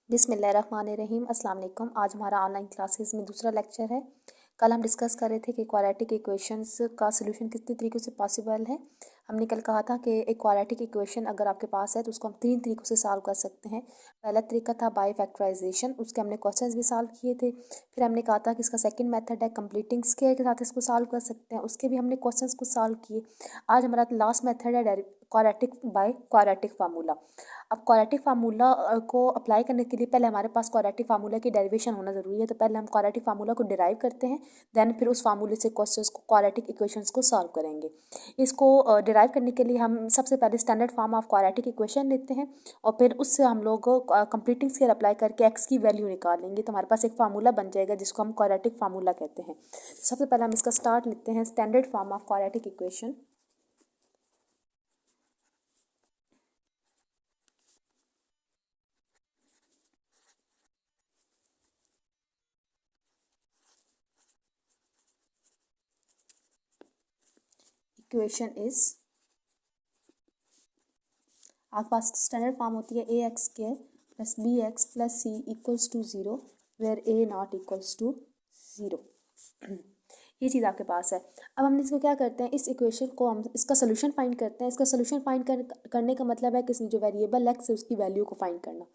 बिस्मिल्लाहिर्रहमानिर्रहीम अस्सलाम वालेकुम। आज हमारा ऑनलाइन क्लासेस में दूसरा लेक्चर है। कल हम डिस्कस कर रहे थे कि क्वाड्रेटिक इक्वेशंस का सलूशन कितने तरीक़ों से पॉसिबल है। हमने कल कहा था कि एक क्वाड्रेटिक इक्वेशन अगर आपके पास है तो उसको हम 3 तरीक़ों से सॉल्व कर सकते हैं। पहला तरीका था बाय फैक्टराइजेशन, उसके हमने क्वेश्चंस भी सॉल्व किए थे। फिर हमने कहा था कि इसका सेकंड मेथड है कंप्लीटिंग स्क्वायर के साथ इसको सॉल्व कर सकते हैं, उसके भी हमने क्वेश्चंस को सॉल्व किए। आज हमारा लास्ट मेथड है क्वाड्रेटिक बाय क्वाड्रेटिक फार्मूला। अब क्वाड्रेटिक फार्मूला को अप्लाई करने के लिए पहले हमारे पास क्वाड्रेटिक फार्मूला की डेरिवेशन होना ज़रूरी है। तो पहले हम क्वाड्रेटिक फार्मूला को डिराइव करते हैं, देन फिर उस फार्मूले से क्वेश्चंस को क्वाड्रेटिक इक्वेशंस को सॉल्व करेंगे। इसको डिराइव करने के लिए हम सबसे पहले standard form of quadratic equation लेते हैं और फिर उससे हम लोग कंप्लीटिंग स्क्वायर अप्लाई करके एक्स की वैल्यू निकालेंगे। तो हमारे पास एक फार्मूला बन जाएगा जिसको हम क्वाड्रेटिक फार्मूला कहते हैं। सबसे पहले हम इसका स्टार्ट लेते हैं standard form of quadratic equation. Equation is, आपके पास स्टैंडर्ड फॉर्म होती है a x square plus b x plus c equals to zero where a not equals to zero. ये चीज़ आपके पास है। अब हम इसको क्या करते हैं, इस इक्वेशन को हम इसका सोल्यूशन फाइंड करते हैं। इसका सोल्यूशन फाइंड करने का मतलब है कि इसमें जो वेरिएबल एक्स है उसकी वैल्यू को फाइंड करना।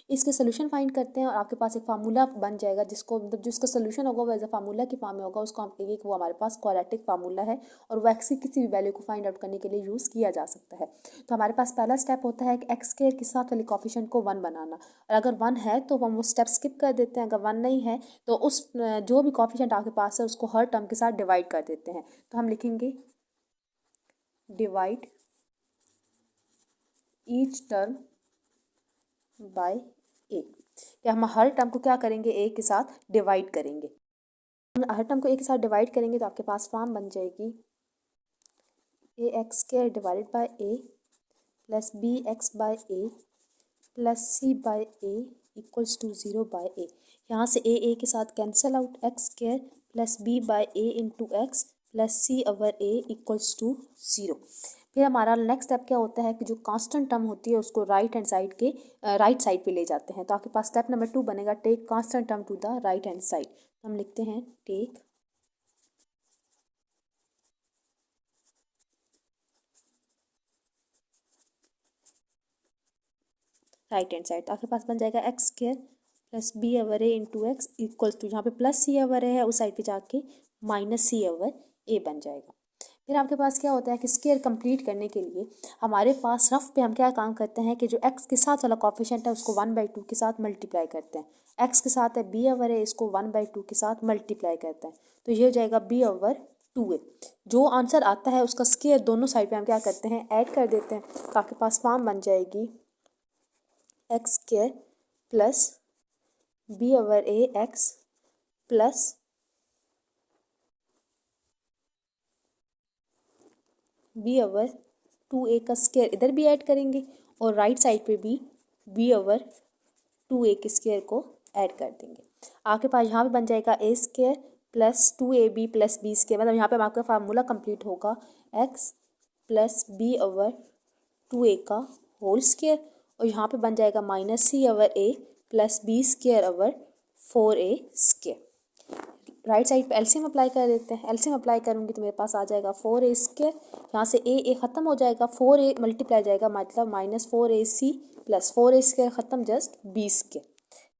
इसके सोल्यूशन फाइंड करते हैं और आपके पास एक फार्मूला बन जाएगा जिसको मतलब जिसका सोल्यूशन होगा वो एज अ फार्मूला की फॉर्म में होगा। उसको हम कहेंगे कि वो हमारे पास क्वाड्रेटिक फार्मूला है और वो एक्स की किसी भी वैल्यू को फाइंड आउट करने के लिए यूज़ किया जा सकता है। तो हमारे पास पहला स्टेप होता है कि एक्स स्क्वायर के साथ वाले कोफिशिएंट को 1 बनाना, और अगर 1 है तो हम वो स्टेप स्किप कर देते हैं। अगर 1 नहीं है तो उस जो भी कोफिशिएंट आपके पास है उसको हर टर्म के साथ डिवाइड कर देते हैं। तो हम लिखेंगे डिवाइड ईच टर्म बाय ए, कि हम हर टर्म को क्या करेंगे, ए के साथ डिवाइड करेंगे। हम हर टर्म को ए के साथ डिवाइड करेंगे तो आपके पास फॉर्म बन जाएगी a x square divided by a plus b x by a plus c by a equals to zero by a. यहाँ से ए के साथ cancel out, x square plus b by a into x plus c over a equals to zero. फिर हमारा next step क्या होता है कि जो कांस्टेंट टर्म होती है उसको राइट साइड पे ले जाते हैं। तो आपके पास स्टेप नंबर 2 बनेगा take constant term to the right hand side. हम लिखते हैं टेक राइट हैंड साइड। तो आपके पास बन जाएगा x square plus b over a into x equals to, जहाँ पे प्लस सी ओवर ए है उस साइड पे जाके माइनस सी ओवर ए बन जाएगा। फिर आपके पास क्या होता है कि स्क्वायर कंप्लीट करने के लिए हमारे पास रफ पे हम क्या काम करते हैं कि जो एक्स के साथ वाला कोफिशिएंट है उसको 1/2 के साथ मल्टीप्लाई करते हैं। एक्स के साथ है बी ओवर ए, इसको 1/2 के साथ मल्टीप्लाई करते हैं तो ये हो जाएगा बी ओवर 2a। जो आंसर आता है उसका स्क्वायर दोनों साइड पे हम क्या करते हैं, ऐड कर देते हैं। तो आपके पास फॉर्म बन जाएगी x square plus b over a x plus b over 2a का स्क्वायर इधर भी ऐड करेंगे और राइट साइड पे भी बी ओवर 2a के स्क्वायर को ऐड कर देंगे। आपके पास यहाँ पे बन जाएगा a square plus 2ab plus b square, मतलब यहाँ पे आपका फार्मूला कंप्लीट होगा x plus b over 2a का होल स्क्वायर, और यहाँ पे बन जाएगा minus c over a plus b square over 4a square. Right side पे एलसीएम अप्लाई कर देते हैं। एलसीएम अप्लाई करूँगी तो मेरे पास आ जाएगा 4a स्क्वायर, यहाँ से ए ख़त्म हो जाएगा, 4a मल्टीप्लाई जाएगा मतलब -4ac प्लस 4a स्क्वायर ख़त्म जस्ट b स्क्वायर।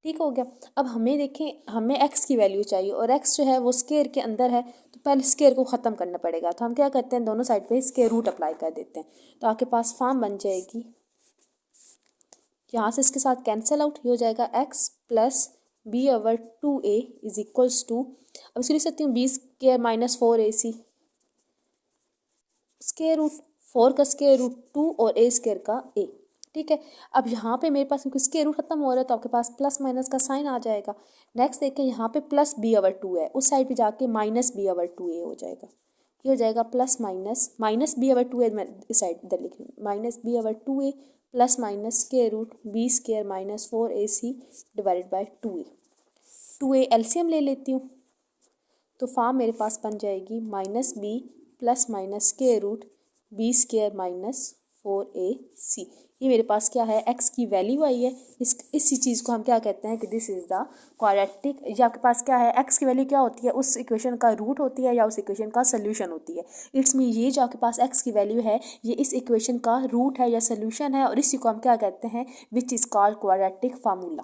ठीक हो गया। अब हमें देखें, हमें x की वैल्यू चाहिए और x जो है वो स्क्वायर के अंदर है तो पहले स्क्वायर को ख़त्म करना पड़ेगा। तो हम क्या करते हैं, दोनों साइड पे स्क्वायर रूट अप्लाई कर देते हैं। तो आपके पास फॉर्म बन जाएगी, यहाँ से इसके साथ कैंसिल आउट, ये हो जाएगा x plus b over 2a is equals to, अब इसको लिख सकती हूँ b square minus 4ac square root 4 का स्क्वायर रूट 2 और a स्क्वायर का a। ठीक है। अब यहाँ पे मेरे पास क्योंकि स्क्वायर रूट खत्म हो रहा है तो आपके पास प्लस माइनस का साइन आ जाएगा। नेक्स्ट देखिए यहाँ पे प्लस बी ओवर 2 है, उस साइड पे जाके माइनस बी ओवर 2a हो जाएगा। ये हो जाएगा plus minus b over 2a, मैं इस साइड इधर लिख रही हूँ minus b over 2a plus minus square root b square minus 4ac divided by 2a LCM ले लेती हूँ। तो फॉर्म मेरे पास बन जाएगी minus b plus minus square root b square minus 4ac। ये मेरे पास क्या है, x की वैल्यू आई है। इसी चीज़ को हम क्या कहते हैं कि दिस इज़ द क्वाड्रेटिक। ये आपके पास क्या है, x की वैल्यू क्या होती है, उस इक्वेशन का रूट होती है या उस इक्वेशन का सोल्यूशन होती है। इट्स मीन ये जो आपके पास x की वैल्यू है ये इस इक्वेशन का रूट है या सोल्यूशन है, और इसी को हम क्या कहते हैं, which is called quadratic formula.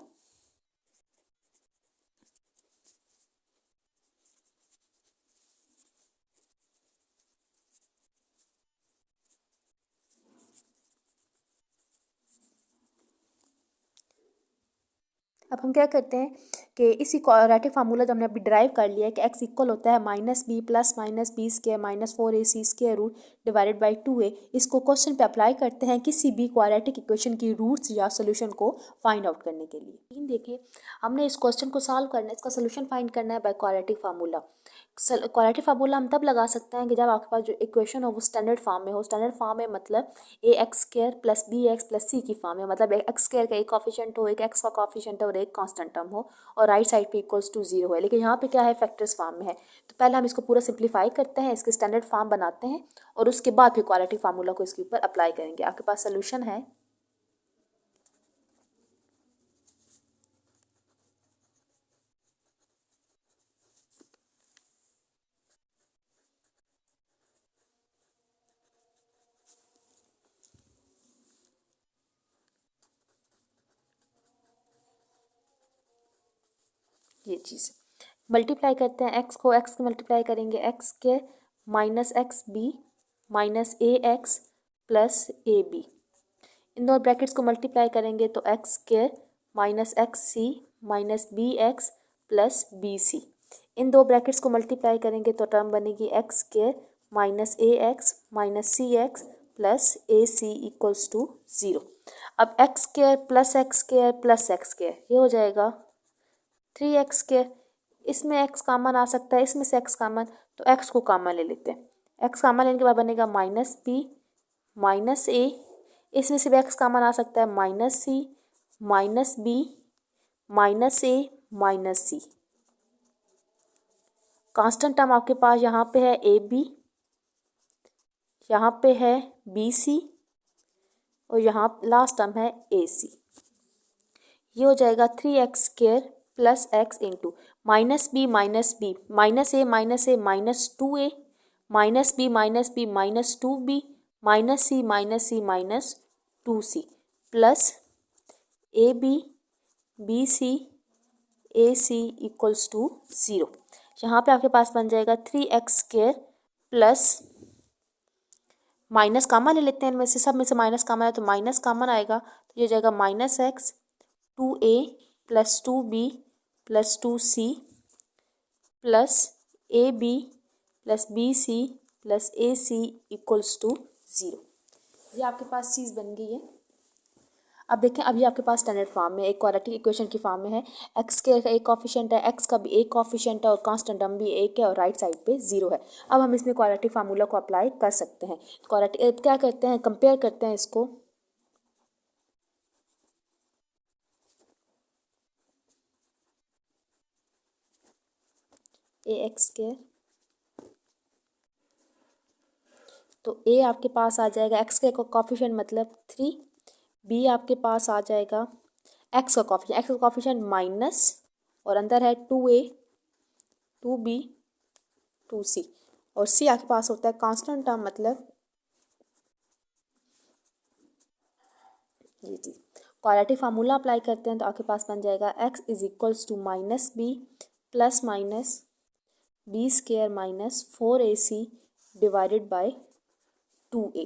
अब हम क्या करते हैं कि इसी क्वाड्रेटिक फार्मूला जो हमने अभी ड्राइव कर लिया है कि x इक्वल होता है -b plus -b square -4ac square root divided by 2a। इसको क्वेश्चन पे अप्लाई करते हैं किसी भी क्वाड्रेटिक इक्वेशन की रूट्स या सोल्यूशन को फाइंड आउट करने के लिए। देखिए, हमने इस क्वेश्चन को सॉल्व करना है, इसका सोल्यूशन फाइंड करना है by quadratic formula. Quadratic formula हम तब लगा सकते हैं कि जब आपके पास जो इक्वेशन हो वो स्टैंडर्ड फॉर्म में हो। स्टैंडर्ड फॉर्म में मतलब ax square plus bx plus c की फॉर्म में, मतलब एक्स स्क्वायर का एक कॉफिशेंट हो, एक x का कॉफिशेंट हो और एक कांस्टेंट टर्म हो, और राइट साइड पे इक्वल्स टू 0 है। लेकिन यहाँ पे क्या है, फैक्टर्स फॉर्म में है। तो पहले हम इसको पूरा सिंप्लीफाई करते हैं, इसके स्टैंडर्ड फॉर्म बनाते हैं, और उसके बाद फिर क्वाड्रेटिक फार्मूला को इसके ऊपर अप्लाई करेंगे। आपके पास सोल्यूशन है, ये चीज़ मल्टीप्लाई करते हैं। x को x मल्टीप्लाई करेंगे, x के minus x b minus a x plus a b. इन दोनों ब्रैकेट्स को मल्टीप्लाई करेंगे तो x square minus x c minus b x plus b c. इन दो ब्रैकेट्स को मल्टीप्लाई करेंगे तो टर्म बनेगी x square minus a x minus c x plus a c equals to 0। अब x square plus x square plus x square ये हो जाएगा 3x स्क्वायर। इसमें x कॉमन आ सकता है, इसमें से x कॉमन, तो x को कॉमन ले लेते हैं। x कॉमन लेने के बाद बनेगा माइनस बी माइनस ए। इसमें से भी x कॉमन आ सकता है, minus c minus b minus a minus C. Constant term आपके पास यहाँ पे है ए बी, यहाँ पे है बी सी, और यहाँ लास्ट टर्म है ए सी। ये हो जाएगा 3x square plus x into minus b minus a minus 2a minus b minus 2b minus c minus 2c plus a b c a c equals to 0। यहाँ पे आपके पास बन जाएगा 3x square plus minus common ले लेते हैं, इनमें से सब में से माइनस कॉमन है तो माइनस कॉमन आएगा, तो ये हो जाएगा minus x 2a plus 2b plus 2c plus a b plus b c plus a c equals to 0। ये आपके पास चीज़ बन गई है। अब देखें, अभी आपके पास स्टैंडर्ड फॉर्म में एक क्वाड्रेटिक इक्वेशन की फॉर्म में है। एक्स के का एक कॉफिशेंट है, एक्स का भी एक कॉफिशेंट है, और कांस्टेंट टर्म भी एक है, और राइट साइड पे 0 है। अब हम इसमें क्वाड्रेटिक फार्मूला को अप्लाई कर सकते हैं। क्वाड्रेटिक क्या करते हैं, कंपेयर करते हैं इसको। ए एक्स स्क्वायर, तो ए आपके पास आ जाएगा एक्स के कॉफिशेंट मतलब 3, बी आपके पास आ जाएगा एक्स का कॉफिशेंट माइनस, और अंदर है 2a 2b 2c, और सी आपके पास होता है कांस्टेंट टर्म मतलब ये चीज़। क्वाड्रेटिक फार्मूला अप्लाई करते हैं तो आपके पास बन जाएगा x is equals to minus b plus minus b square minus 4ac divided by 2a।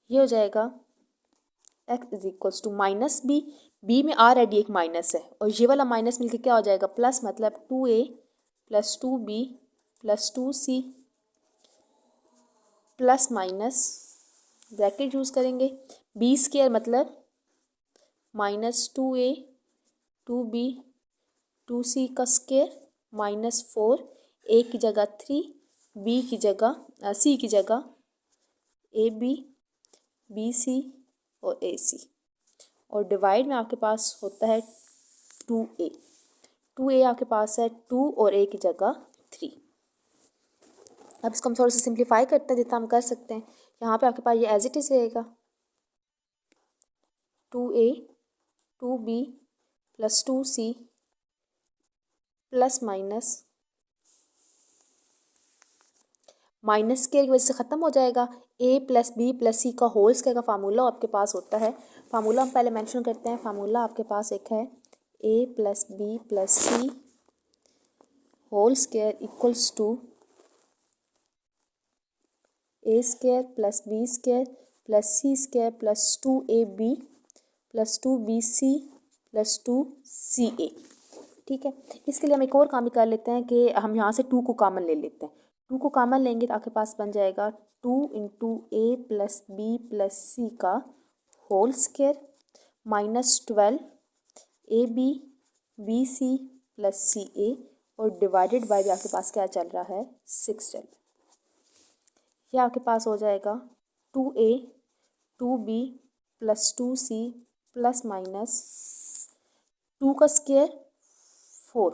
ये हो जाएगा x is equals to minus b में ऑलरेडी एक माइनस है, और ये वाला माइनस मिलकर क्या हो जाएगा प्लस, मतलब 2a plus 2b plus 2c plus minus bracket use करेंगे, बी स्क्वायर मतलब माइनस 2a 2b 2c का स्क्वायर माइनस 4, a की जगह 3, b की जगह c की जगह ए बी बी सी और ए सी, और डिवाइड में आपके पास होता है 2a आपके पास है 2 और a की जगह 3। अब इसको हम थोड़ा सा सिंप्लीफाई करते हैं जितना हम कर सकते हैं। यहाँ पे आपके पास ये एज इट इज रहेगा, 2a 2b plus 2c plus minus square की वजह से ख़त्म हो जाएगा। a plus b plus c का होल स्क्वायर का फार्मूला आपके पास होता है। फार्मूला हम पहले मेंशन करते हैं। फार्मूला आपके पास एक है a plus b plus c whole square equals to a square plus b square plus c square plus 2ab plus 2bc plus 2ca। ठीक है, इसके लिए हम एक और काम भी कर लेते हैं कि हम यहाँ से 2 को कॉमन ले लेते हैं। 2 को कॉमन लेंगे तो आपके पास बन जाएगा 2 into a plus b plus c का whole square minus 12 a b c plus c a और डिवाइडेड बाय आपके पास क्या चल रहा है 6 चल रहा है। यह आपके पास हो जाएगा 2a 2b plus 2c plus minus 2 का स्क्वायर 4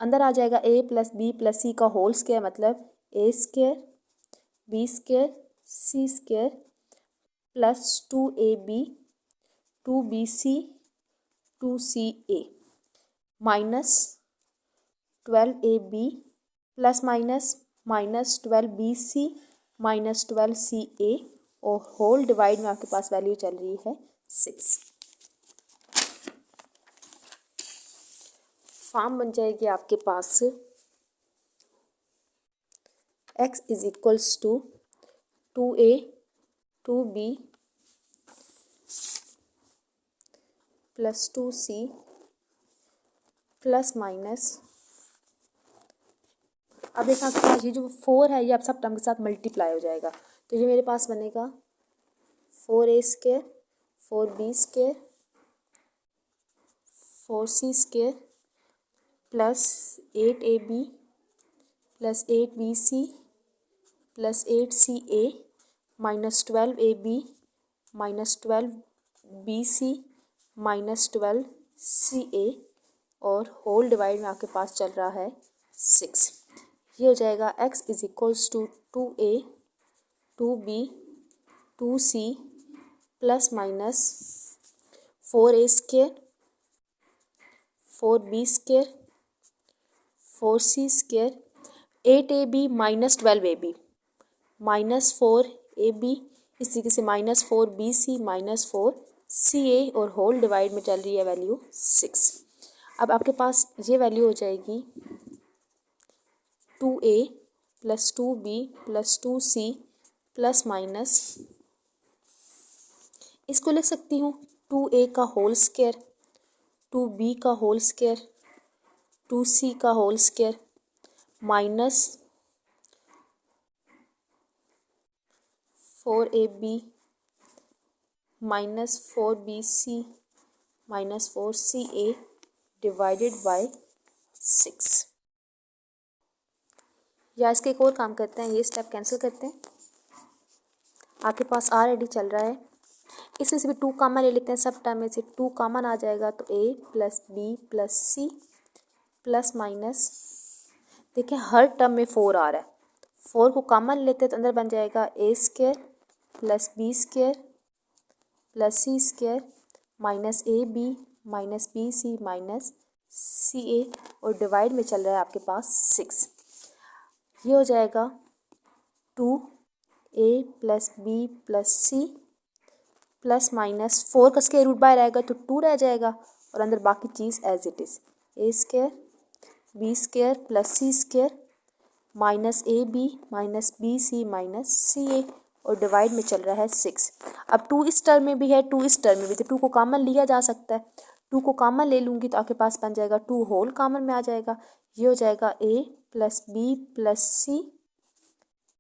अंदर आ जाएगा a plus b plus c का होल स्क्वायर मतलब a square b square c square plus 2ab 2bc 2ca minus 12ab plus minus minus 12bc minus 12ca और whole divide में आपके पास value चल रही है 6। फॉर्म बन जाएगी आपके पास x is equals to 2a 2b plus 2c plus minus अब देखा आपके पास ये जो 4 है ये अब सब टर्म के साथ मल्टीप्लाई हो जाएगा तो ये मेरे पास बनेगा 4a square 4b square 4c square plus 8ab plus 8bc plus 8ca minus 12ab minus 12bc minus 12ca और होल डिवाइड में आपके पास चल रहा है 6। ये हो जाएगा x is equals to 2a 2b 2c plus minus 4a square 4b square 4c square 8ab minus 12ab minus 4ab इस तरीके से माइनस 4bc माइनस 4ca और होल डिवाइड में चल रही है वैल्यू 6। अब आपके पास ये वैल्यू हो जाएगी 2a plus 2b plus 2c plus minus इसको लिख सकती हूँ 2a का होल स्क्वायर 2b का होल स्क्वायर 2c का whole square minus 4ab minus 4bc minus 4ca divided by 6। या इसके एक और काम करते हैं, ये स्टेप कैंसिल करते हैं। आपके पास ऑलरेडी चल रहा है, इसमें से भी 2 कॉमन ले लेते हैं। सब टर्म में से 2 कॉमन आ जाएगा तो a plus b plus c plus minus देखिए हर टर्म में 4 आ रहा है। 4 को कॉमन लेते हैं तो अंदर बन जाएगा a square plus b square plus c square minus a b minus b c minus c a और डिवाइड में चल रहा है आपके पास 6। ये हो जाएगा 2a plus b plus c plus minus 4 का स्क्वायर रूट बाहर आएगा तो 2 रह जाएगा और अंदर बाकी चीज़ as it is a square b square plus c square minus a b minus b c minus c a और डिवाइड में चल रहा है 6। अब 2 इस टर्म में भी है 2 इस टर्म में भी, तो 2 को कॉमन लिया जा सकता है। 2 को कॉमन ले लूँगी तो आपके पास बन जाएगा 2 होल कॉमन में आ जाएगा। ये हो जाएगा a plus b plus c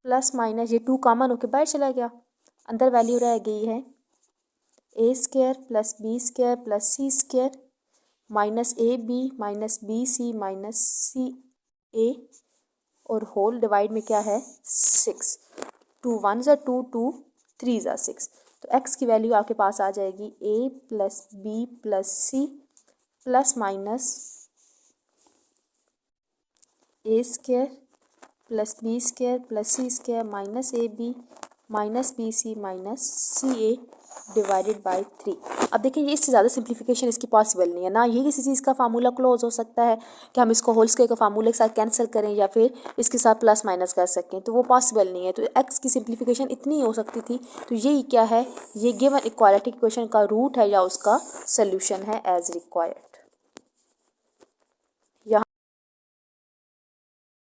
plus minus ये 2 कॉमन होकर बाहर चला गया, अंदर वैल्यू रह गई है a square plus b square plus c square minus a b minus b c minus c a और होल डिवाइड में क्या है 6। 2 1 ज़ा 2 2 3 ज़ा 6 तो x की वैल्यू आपके पास आ जाएगी a plus b plus c plus minus a square plus b square plus c square minus a b minus b c minus c a divided by 3। अब देखिए ये इससे ज़्यादा सिंप्लीफिकेशन इसकी पॉसिबल नहीं है ना, ये किसी चीज़ का फार्मूला क्लोज हो सकता है कि हम इसको होल स्क्वायर के फार्मूले के साथ कैंसिल करें या फिर इसके साथ प्लस माइनस कर सकें, तो वो पॉसिबल नहीं है। तो एक्स की सिंप्लीफिकेशन इतनी ही हो सकती थी। तो ये क्या है, ये गिवन इक्वालिटी इक्वेशन का रूट है या उसका सोल्यूशन है एज रिक्वायर्ड।